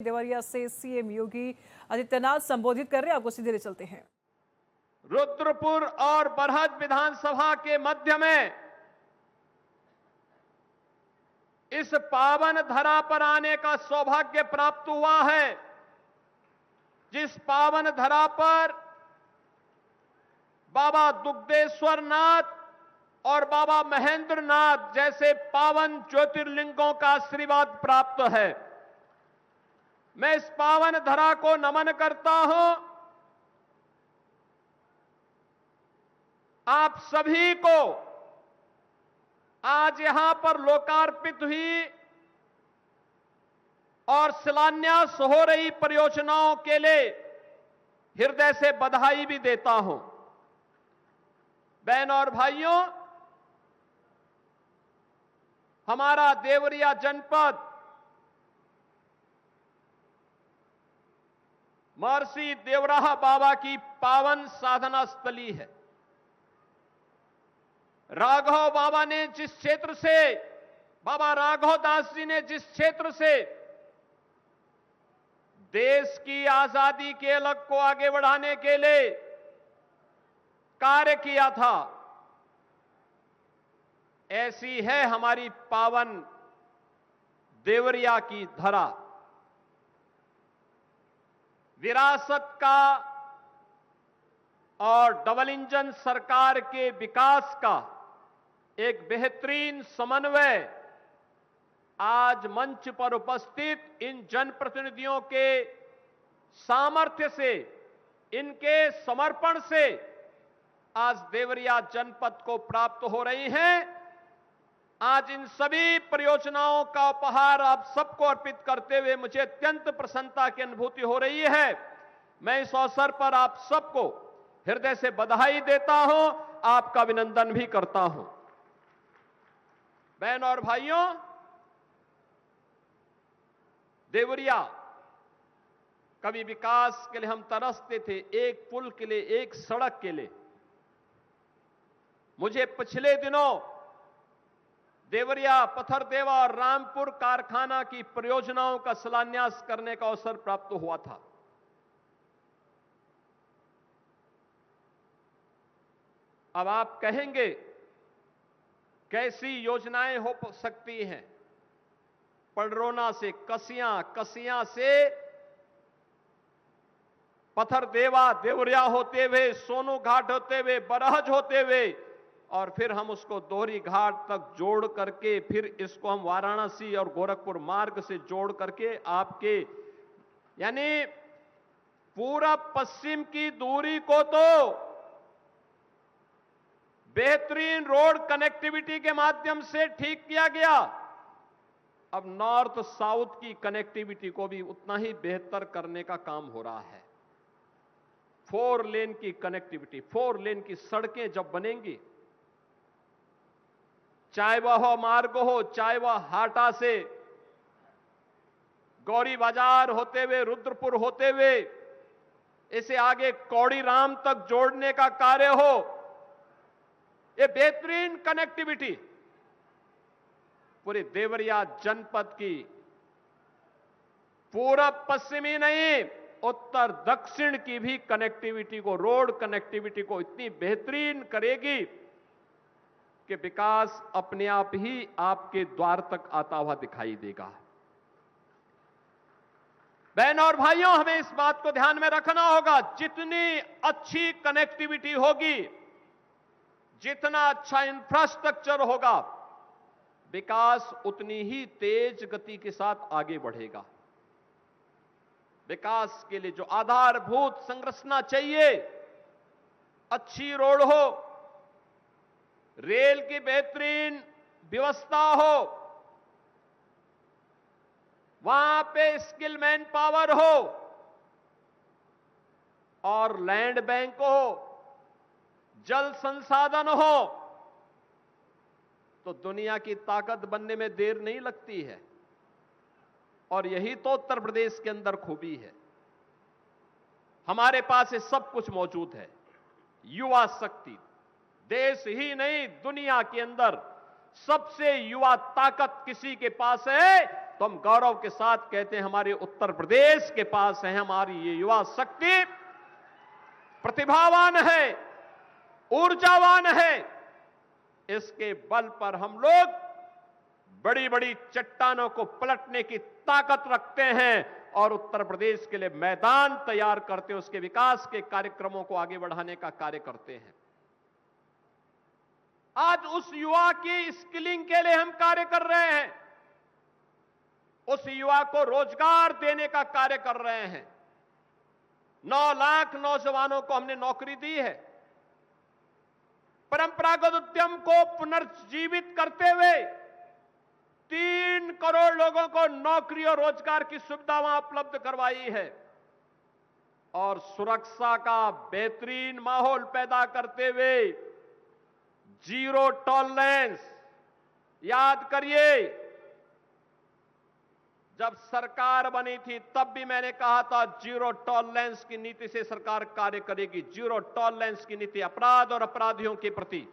देवरिया से सीएम योगी आदित्यनाथ संबोधित कर रहे हैं। आपको सीधे ले चलते हैं। रुद्रपुर और बरहज विधानसभा के मध्य में इस पावन धरा पर आने का सौभाग्य प्राप्त हुआ है, जिस पावन धरा पर बाबा दुग्धेश्वर नाथ और बाबा महेंद्र नाथ जैसे पावन ज्योतिर्लिंगों का आशीर्वाद प्राप्त है। मैं इस पावन धरा को नमन करता हूं। आप सभी को आज यहां पर लोकार्पित हुई और शिलान्यास हो रही परियोजनाओं के लिए हृदय से बधाई भी देता हूं। बहनों और भाइयों, हमारा देवरिया जनपद महर्षि देवराहा बाबा की पावन साधना स्थली है। राघव बाबा ने जिस क्षेत्र से, बाबा राघव दास जी ने जिस क्षेत्र से देश की आजादी के लक्ष्य को आगे बढ़ाने के लिए कार्य किया था, ऐसी है हमारी पावन देवरिया की धरा। विरासत का और डबल इंजन सरकार के विकास का एक बेहतरीन समन्वय आज मंच पर उपस्थित इन जनप्रतिनिधियों के सामर्थ्य से, इनके समर्पण से आज देवरिया जनपद को प्राप्त हो रही है। आज इन सभी परियोजनाओं का उपहार आप सबको अर्पित करते हुए मुझे अत्यंत प्रसन्नता की अनुभूति हो रही है। मैं इस अवसर पर आप सबको हृदय से बधाई देता हूं, आपका अभिनंदन भी करता हूं। बहनों और भाइयों, देवरिया कभी विकास के लिए हम तरसते थे, एक पुल के लिए, एक सड़क के लिए। मुझे पिछले दिनों देवरिया, पथरदेवा और रामपुर कारखाना की परियोजनाओं का शिलान्यास करने का अवसर प्राप्त हुआ था। अब आप कहेंगे कैसी योजनाएं हो सकती हैं? पडरौना से कसियां, कसियां से पथरदेवा, देवरिया होते हुए, सोनू घाट होते हुए, बरहज होते हुए, और फिर हम उसको दोहरी घाट तक जोड़ करके फिर इसको हम वाराणसी और गोरखपुर मार्ग से जोड़ करके आपके यानी पूरब पश्चिम की दूरी को तो बेहतरीन रोड कनेक्टिविटी के माध्यम से ठीक किया गया। अब नॉर्थ साउथ की कनेक्टिविटी को भी उतना ही बेहतर करने का काम हो रहा है। 4 लेन की कनेक्टिविटी, 4 लेन की सड़कें जब बनेंगी, चाहे वह मार्ग हो, चाहे वह हाटा से गौरी बाजार होते हुए, रुद्रपुर होते हुए, इसे आगे कौड़ी राम तक जोड़ने का कार्य हो, ये बेहतरीन कनेक्टिविटी पूरे देवरिया जनपद की पूरब पश्चिमी नहीं, उत्तर दक्षिण की भी कनेक्टिविटी को, रोड कनेक्टिविटी को इतनी बेहतरीन करेगी कि विकास अपने आप ही आपके द्वार तक आता हुआ दिखाई देगा। बहनों और भाइयों, हमें इस बात को ध्यान में रखना होगा, जितनी अच्छी कनेक्टिविटी होगी, जितना अच्छा इंफ्रास्ट्रक्चर होगा, विकास उतनी ही तेज गति के साथ आगे बढ़ेगा। विकास के लिए जो आधारभूत संरचना चाहिए, अच्छी रोड हो, रेल की बेहतरीन व्यवस्था हो, वहां पे स्किल मैन पावर हो और लैंड बैंक हो, जल संसाधन हो, तो दुनिया की ताकत बनने में देर नहीं लगती है। और यही तो उत्तर प्रदेश के अंदर खूबी है। हमारे पास ये सब कुछ मौजूद है। युवा शक्ति, देश ही नहीं दुनिया के अंदर सबसे युवा ताकत किसी के पास है तो हम गौरव के साथ कहते हैं हमारे उत्तर प्रदेश के पास है हमारी ये युवा शक्ति, प्रतिभावान है, ऊर्जावान है। इसके बल पर हम लोग बड़ी बड़ी चट्टानों को पलटने की ताकत रखते हैं और उत्तर प्रदेश के लिए मैदान तैयार करते हैं, उसके विकास के कार्यक्रमों को आगे बढ़ाने का कार्य करते हैं। आज उस युवा की स्किलिंग के लिए हम कार्य कर रहे हैं, उस युवा को रोजगार देने का कार्य कर रहे हैं। 9 लाख नौजवानों को हमने नौकरी दी है। परंपरागत उद्यम को पुनर्जीवित करते हुए 3 करोड़ लोगों को नौकरी और रोजगार की सुविधा वहां उपलब्ध करवाई है और सुरक्षा का बेहतरीन माहौल पैदा करते हुए जीरो टॉलरेंस। याद करिए, जब सरकार बनी थी तब भी मैंने कहा था जीरो टॉलरेंस की नीति से सरकार कार्य करेगी। जीरो टॉलरेंस की नीति अपराध और अपराधियों के प्रति